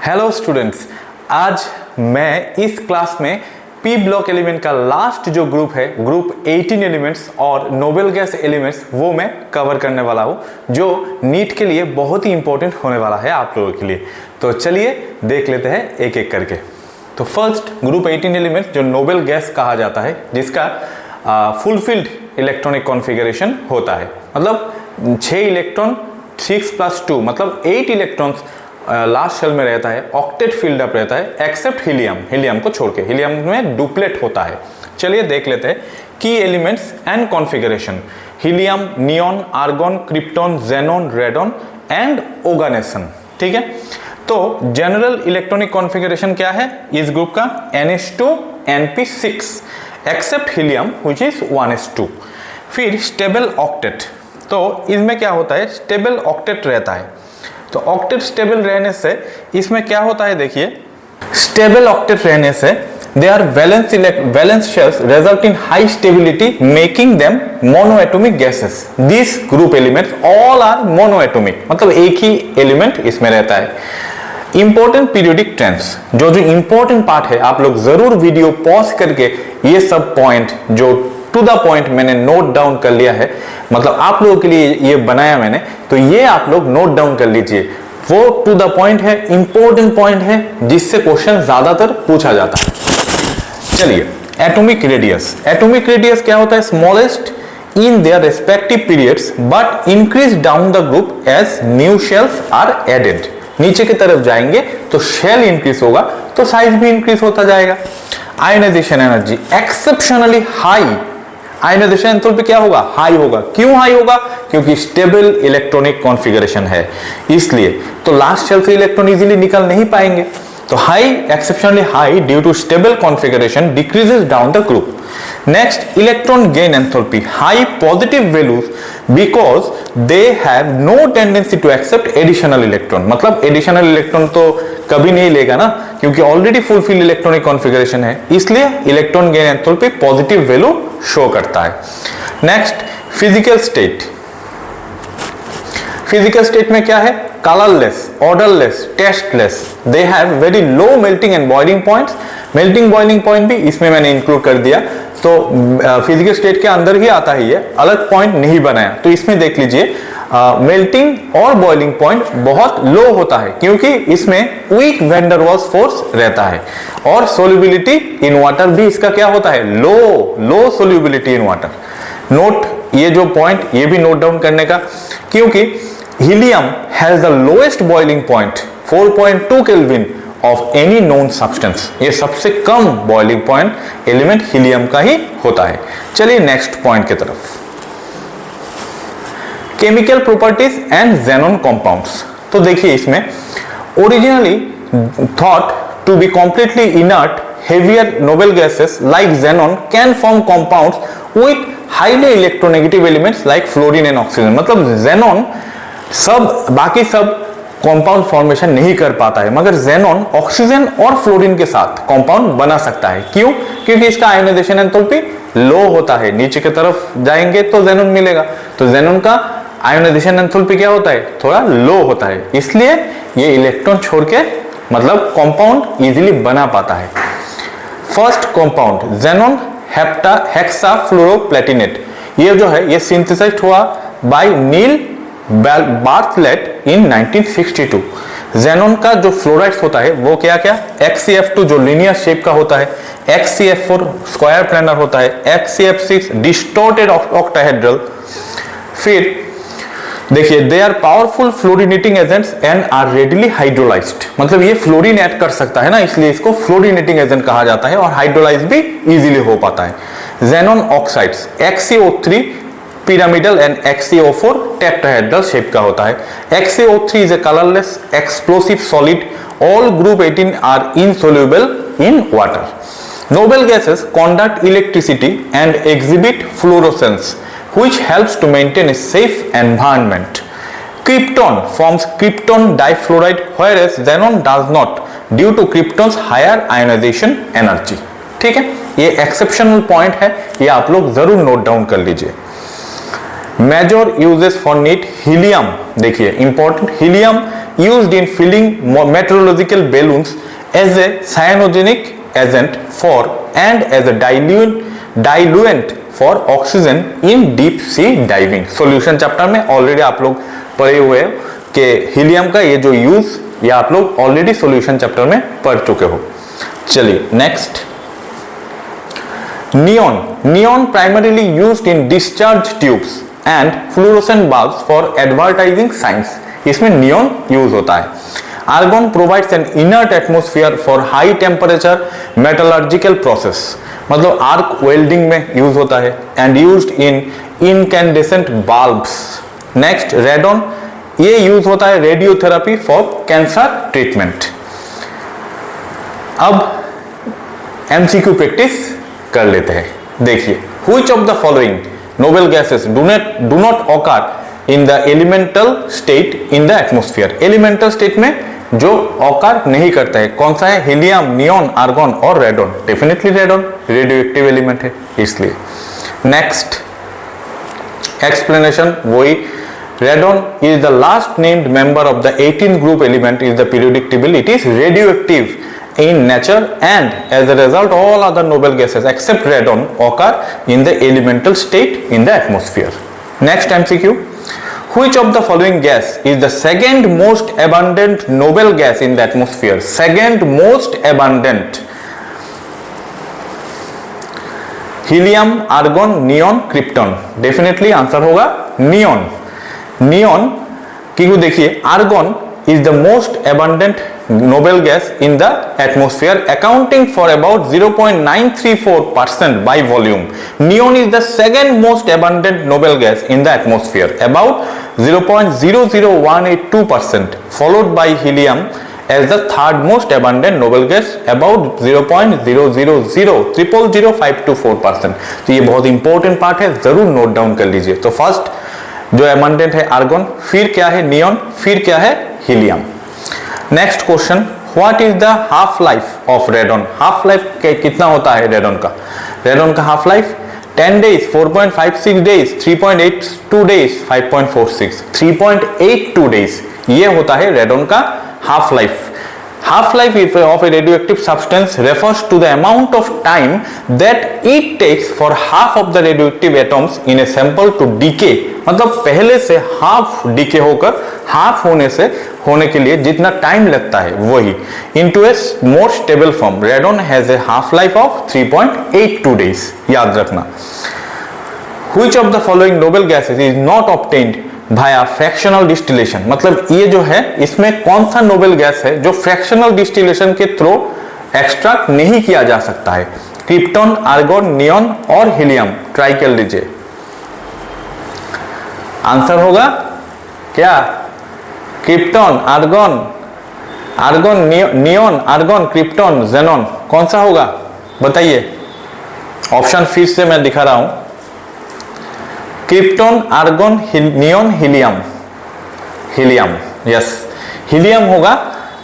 Hello students, आज मैं इस क्लास में पी ब्लॉक एलिमेंट का लास्ट जो ग्रुप है, ग्रुप 18 एलिमेंट्स और नोबल गैस एलिमेंट्स, वो मैं कवर करने वाला हूँ, जो नीट के लिए बहुत ही इंपॉर्टेंट होने वाला है आप लोगों के लिए। तो चलिए देख लेते हैं एक एक करके। तो फर्स्ट ग्रुप 18 एलिमेंट्स जो नोबल गैस कहा जाता है, जिसका फुलफिल्ड इलेक्ट्रॉनिक कॉन्फ़िगरेशन होता है, मतलब 6 इलेक्ट्रॉन 6 + 2 मतलब 8 इलेक्ट्रॉन्स लास्ट शेल में रहता है, ऑक्टेट फील्ड अप रहता है, एक्सेप्ट हीलियम, हीलियम को छोड़ के। हीलियम में डुप्लेट होता है। चलिए देख लेते हैं की elements and configuration. Helium, neon, argon, krypton, xenon, radon and oganesson. ठीक है, तो जनरल इलेक्ट्रॉनिक कॉन्फ़िगरेशन क्या है इस ग्रुप का? NH2 NP6 accept helium which is 1s2। फिर स्टेबल ऑक्टेट, तो इसमें क्या होता है? स्टेबल ऑक्टेट रहता है। तो ऑक्टेट स्टेबल रहने से इसमें क्या होता है, देखिए, स्टेबल ऑक्टेट रहने से they are valence shells result in high stability making them monoatomic gases. This group elements all are monoatomic, मतलब एक ही एलिमेंट इसमें रहता है। इंपॉर्टेंट पीरियोडिक ट्रेंड्स, जो इंपॉर्टेंट पार्ट है, आप लोग जरूर वीडियो पॉज करके ये सब पॉइंट जो टू द पॉइंट मैंने नोट डाउन कर लिया है, मतलब आप लोगों के लिए ये बनाया मैंने, तो ये आप लोग नोट डाउन कर लीजिए। वो टू द पॉइंट है, इंपॉर्टेंट पॉइंट है, जिससे क्वेश्चन ज्यादातर पूछा जाता है। चलिए, एटॉमिक रेडियस। एटॉमिक रेडियस क्या होता है? Smallest in their respective periods but increase down the group as new shells are added. नीचे की तरफ जाएंगे तो शेल इंक्रीज होगा तो साइज भी इंक्रीज होता जाएगा। Ionisation energy exceptionally high. Ionisation enthalpy क्या होगा? हाई होगा। क्यों हाई होगा? क्योंकि स्टेबल इलेक्ट्रॉनिक कॉन्फ़िगरेशन है, इसलिए। तो लास्ट शेल से इलेक्ट्रॉन इजीली निकल नहीं पाएंगे। तो high, exceptionally high due to stable configuration decreases down the group. Next, electron gain enthalpy high positive values because they have no tendency to accept additional electron. मतलब additional electron तो कभी नहीं लेगा ना, क्योंकि ऑलरेडी फुलफिल्ड इलेक्ट्रॉनिक कॉन्फ़िगरेशन है, इसलिए electron gain enthalpy positive value show करता है। Next, physical state. Physical state में क्या है? Colourless, odourless, tasteless. They have very low melting and boiling points. Melting boiling point भी इसमें मैंने इंक्लूड कर दिया, तो फिजिकल स्टेट के अंदर ही आता है, ये अलग पॉइंट नहीं बनाया। तो इसमें देख लीजिए, मेल्टिंग और बॉइलिंग पॉइंट बहुत लो होता है, क्योंकि इसमें weak van der Waals force रहता है। और सोल्युबिलिटी इन वाटर भी इसका क्या होता है? लो सोल्युबिलिटी इन वाटर। नोट, ये जो पॉइंट, ये भी नोट डाउन करने का, क्योंकि helium has the lowest boiling point 4.2 kelvin of any known substance. ये सबसे कम बॉइलिंग पॉइंट एलिमेंट हीलियम का ही होता है। चलिए नेक्स्ट पॉइंट की तरफ। Chemical properties and xenon compounds. तो देखिए, इसमें originally thought to be completely inert heavier noble gases like xenon can form compounds with highly electronegative elements like fluorine and oxygen. मतलब xenon बाकी सब कंपाउंड फॉर्मेशन नहीं कर पाता है, मगर xenon ऑक्सीजन और फ्लोरीन के साथ कंपाउंड बना सकता है। क्यों? क्योंकि इसका आयोनाइजेशन एंथैल्पी लो होता है। नीचे की तरफ जाएंगे तो xenon मिलेगा, तो xenon का आयोनाइजेशन एंथैल्पी क्या होता है? थोड़ा लो होता है, इसलिए ये इलेक्ट्रॉन छोड़ के मतलब कंपाउंड इजीली बना पाता है। फर्स्ट कंपाउंड xenon हेक्साफ्लोरोप्लेटिनेट, ये जो है ये सिंथेसाइज्ड हुआ बाय नील बार्थलेट इन 1962। xenon का जो फ्लोराइड्स होता है वो क्या क्या? XCF2 जो लीनियर शेप का होता है, XCF4 स्क्वायर प्लानर होता है, XCF6 डिस्टॉर्टेड ऑक्टाहेड्रल। फिर देखिए, they are powerful fluorinating agents and are readily hydrolysed. मतलब ये फ्लोरीन ऐड कर सकता है ना, इसलिए इसको फ्लोरिनेटिंग एजेंट कहा जाता है, और हाइड्रोलाइज भी इजीली हो पाता है। xenon oxides XCO3 pyramidal and XCO4 tetrahedral shape का होता है। XCO3 is a colourless explosive solid. All group 18 are insoluble in water. Noble gases conduct electricity and exhibit fluorescence, which helps to maintain a safe environment. Krypton forms krypton difluoride, whereas xenon does not due to krypton's higher ionization energy. ठीक है, ये exceptional point है, ये आप लोग जरूर note down कर लीजिए। Major uses for NEET helium, देखिए important, helium used in filling meteorological balloons as a cyanogenic agent for and as a diluent for oxygen in deep sea diving। Solution chapter में already आप लोग पढ़े हुए हो कि हीलियम का ये जो यूज ये आप लोग ऑलरेडी सॉल्यूशन चैप्टर में पढ़ चुके हो। चलिए next, neon primarily used in discharge tubes and fluorescent bulbs for advertising science. इसमें नियॉन यूज होता है। Argon provides an inert atmosphere for high temperature metallurgical process, मतलब आर्क वेल्डिंग में यूज होता है and used in incandescent bulbs. Next, radon, ये use होता है रेडियोथेरेपी फॉर कैंसर ट्रीटमेंट। अब एमसीक्यू प्रैक्टिस कर लेते हैं। देखिए, which of the following noble gases do not occur in the elemental state in the atmosphere. Elemental state में जो ऑकर नहीं करता है कौन सा है? हीलियम, नियॉन, आर्गन और radon. Definitely radon, radioactive element है इसलिए। नेक्स्ट एक्सप्लेनेशन वही, radon is the last named member of the 18th group element is the periodic table. It is radioactive in nature and as a result all other noble gases except radon occur in the elemental state in the atmosphere. Next MCQ, which of the following gas is the second most abundant noble gas in the atmosphere? Second most abundant, helium, argon, neon, krypton. Definitely answer होगा neon. Neon क्योंकि देखिए argon is the most abundant noble gas in the atmosphere, accounting for about 0.934% by volume. Neon is the second most abundant noble gas in the atmosphere, about 0.00182%, followed by helium as the third most abundant noble gas, about 0.000000524%। तो ये बहुत important part है, जरूर note down कर लीजिए। तो first जो abundant है आर्गन, फिर क्या है नियॉन, फिर क्या है helium. Next question, what is the half life of radon? Half life कितना होता है रेडॉन का? रेडॉन का half life 10 days, 4.56 days, 3.82 days, 5.46, 3.82 days, ये होता है रेडॉन का half life. Half life of a radioactive substance refers to the amount of time that it takes for half of the radioactive atoms in a sample to decay। मतलब पहले से half decay होकर half होने के लिए जितना time लगता है वही into a more stable form। Radon has a half life of 3.82 days, याद रखना। Which of the following noble gases is not obtained Bhaya fractional distillation? मतलब ये जो है इसमें कौन सा नोबेल गैस है जो फ्रैक्शनल डिस्टिलेशन के थ्रू एक्सट्रैक्ट नहीं किया जा सकता है? क्रिप्टॉन, आर्गन, नियॉन और हीलियम। ट्राई कर लीजिए, आंसर होगा क्या? Krypton, neon, argon, krypton, xenon, कौन सा होगा बताइए? ऑप्शन फिर से मैं दिखा रहा हूं, krypton, argon, neon, helium. Helium, yes, helium होगा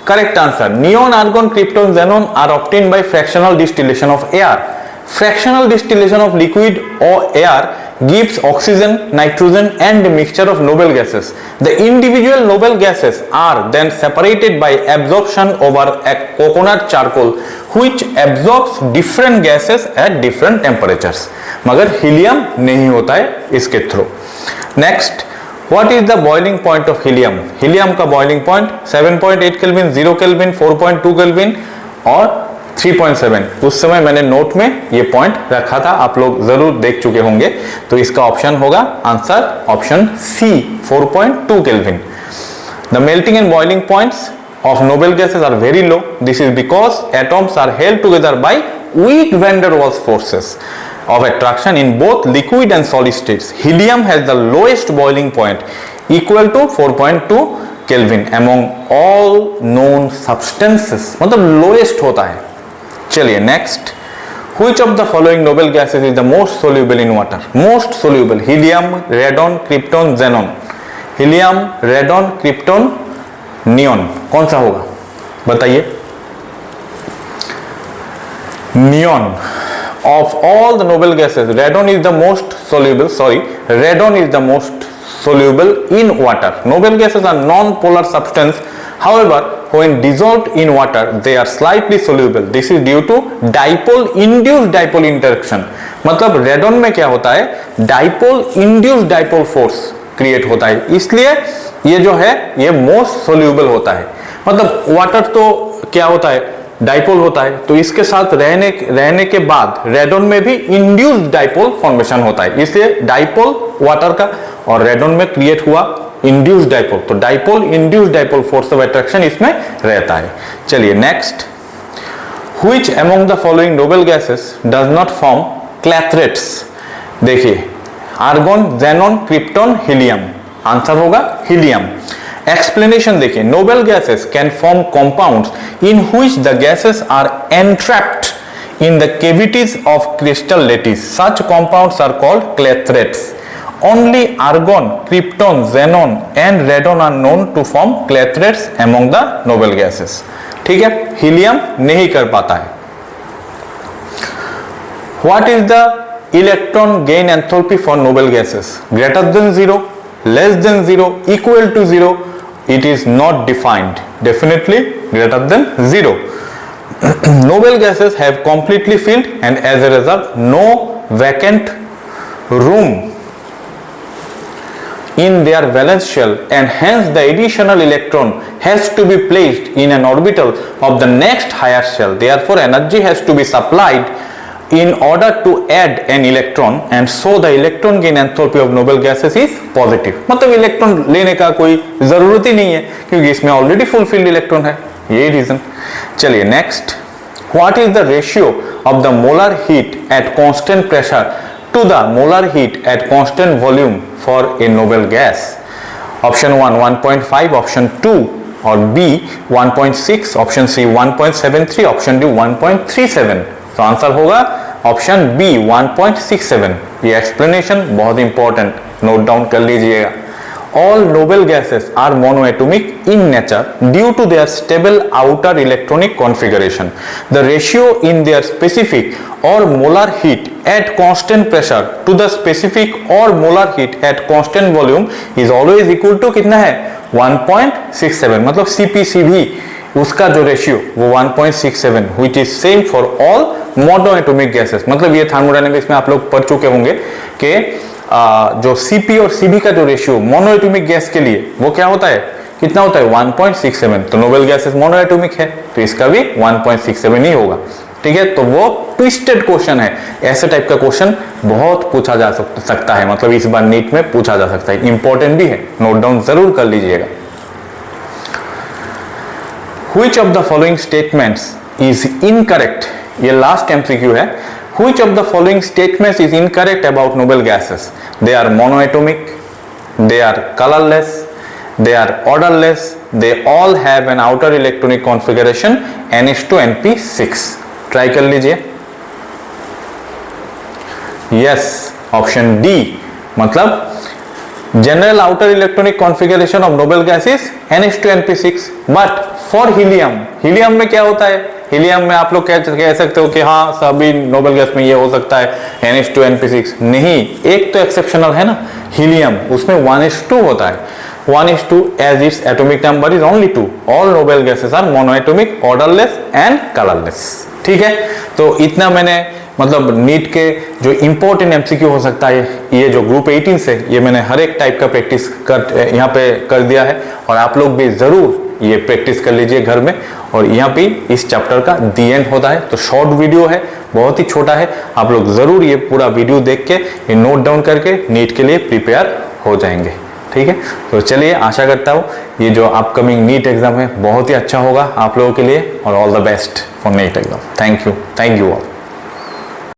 correct answer. Neon, argon, krypton, xenon are obtained by fractional distillation of air. Fractional distillation of liquid or air gives oxygen, nitrogen and mixture of noble gases. The individual noble gases are then separated by absorption over a coconut charcoal which absorbs different gases at different temperatures. मगर helium नहीं होता है इसके through. Next, what is the boiling point of helium? Helium का boiling point 7.8 kelvin, 0 kelvin, 4.2 kelvin और 3.7। उस समय मैंने नोट में ये पॉइंट रखा था, आप लोग जरूर देख चुके होंगे। तो इसका ऑप्शन होगा answer option C, 4.2 kelvin. The melting and boiling points of noble gases are very low. This is because atoms are held together by weak van der Waals forces of attraction in both liquid and solid states. Helium has the lowest boiling point, equal to 4.2 Kelvin among all known substances, मतलब lowest होता है। चलिए next, which of the following noble gases is the most soluble in water? Most soluble, helium, radon, krypton, xenon। helium, radon, krypton, neon, कौन सा होगा बताइए? neon। Of all the noble gases, radon is the most soluble. Radon is the most soluble in water. Noble gases are non-polar substance However, when dissolved in water, they are slightly soluble. This is due to dipole induced dipole interaction. मतलब radon में क्या होता है, dipole induced dipole force create होता है, इसलिए ये जो है ये मोस्ट सोल्यूबल होता है। मतलब वाटर तो क्या होता है, डाइपोल होता है, तो इसके साथ रहने के बाद रेडॉन में भी इंड्यूस्ड डाइपोल फॉर्मेशन होता है, इसलिए डाइपोल वाटर का और रेडॉन में क्रिएट हुआ इंड्यूस्ड डाइपोल, तो dipole induced dipole force of attraction इसमें रहता है। चलिए next, which among the following noble gases does not form clathrates. देखिए argon, xenon, krypton, helium, answer होगा हीलियम। एक्सप्लेनेशन देखिए, noble gases can form compounds in which the gases are entrapped in the cavities of crystal lattice, such compounds are called clathrates. Only argon, krypton, xenon and radon are known to form clathrates among the noble gases. ठीक है, helium नहीं कर पाता है। What is the electron gain enthalpy for noble gases? Greater than 0, less than 0, equal to 0? It is not defined. Definitely greater than 0. Noble gases have completely filled and as a result no vacant room in their valence shell, and hence the additional electron has to be placed in an orbital of the next higher shell. Therefore energy has to be supplied in order to add an electron, and so the electron gain enthalpy of noble gases is positive. मतलब electron लेने का कोई जरूरत ही नहीं है क्योंकि इसमें already fulfilled electron है, ये रीजन। चलिए next, what is the ratio of the molar heat at constant pressure to the molar heat at constant volume for a noble gas? Option 1 1.5, option 2 or B 1.6, option C 1.73, option D 1.37। तो answer होगा option B 1.67। ये explanation बहुत important, note down कर लीजिएगा। All noble gases are monoatomic in nature due to their stable outer electronic configuration. The ratio in their specific or molar heat at constant pressure to the specific or molar heat at constant volume is always equal to कितना है, 1.67। मतलब CpCv उसका जो ratio वो 1.67, which is same for all monoatomic gases। मतलब ये thermodynamics में आप लोग पढ़ चुके होंगे कि जो Cp और Cv का जो रेशियो मोनोएटॉमिक गैस के लिए वो क्या होता है, कितना होता है, 1.67। तो नोबल गैसेस मोनोएटॉमिक है तो इसका भी 1.67 ही होगा। ठीक है, तो वो ट्विस्टेड क्वेश्चन है, ऐसे टाइप का क्वेश्चन बहुत पूछा जा सकता है, मतलब इस बार नीट में पूछा जा सकता है, इंपॉर्टेंट भी है, नोट डाउन जरूर कर लीजिएगा। Which of the following statements is incorrect? ये लास्ट MCQ है। Which of the following statements is incorrect about noble gases? They are monoatomic, they are colorless, they are odorless, they all have an outer electronic configuration NH2NP6। Try कर लीजिए। Yes, option D, मतलब general outer electronic configuration of noble gas is NH2NP6, but for helium, helium में क्या होता है, helium में आप लोग कह सकते हो कि हाँ सभी नोबल गैस में ये हो सकता है NH2NP6, नहीं, एक तो एक्सेप्शनल है ना हीलियम, उसमें 1h2 होता है, 1h2 as its atomic number is only 2। all noble gases are monoatomic, odorless and colorless। ठीक है, तो इतना मैंने मतलब नीट के जो इंपॉर्टेंट MCQ हो सकता है ये जो ग्रुप 18 से, ये मैंने हर एक टाइप का प्रैक्टिस कर यहाँ पे कर दिया है, और आप लोग भी जरूर ये प्रैक्टिस कर लीजिए घर में। और यहाँ पे इस चैप्टर का दी एंड होता है, तो शॉर्ट वीडियो है, बहुत ही छोटा है, आप लोग जरूर ये पूरा वीडियो देख के ये नोट डाउन करके नीट के लिए प्रिपेयर हो जाएंगे। ठीक है, तो चलिए आशा करता हूँ ये जो अपकमिंग नीट एग्जाम है बहुत ही अच्छा होगा आप लोगों के लिए, और all the best for NEET exam. Thank you all.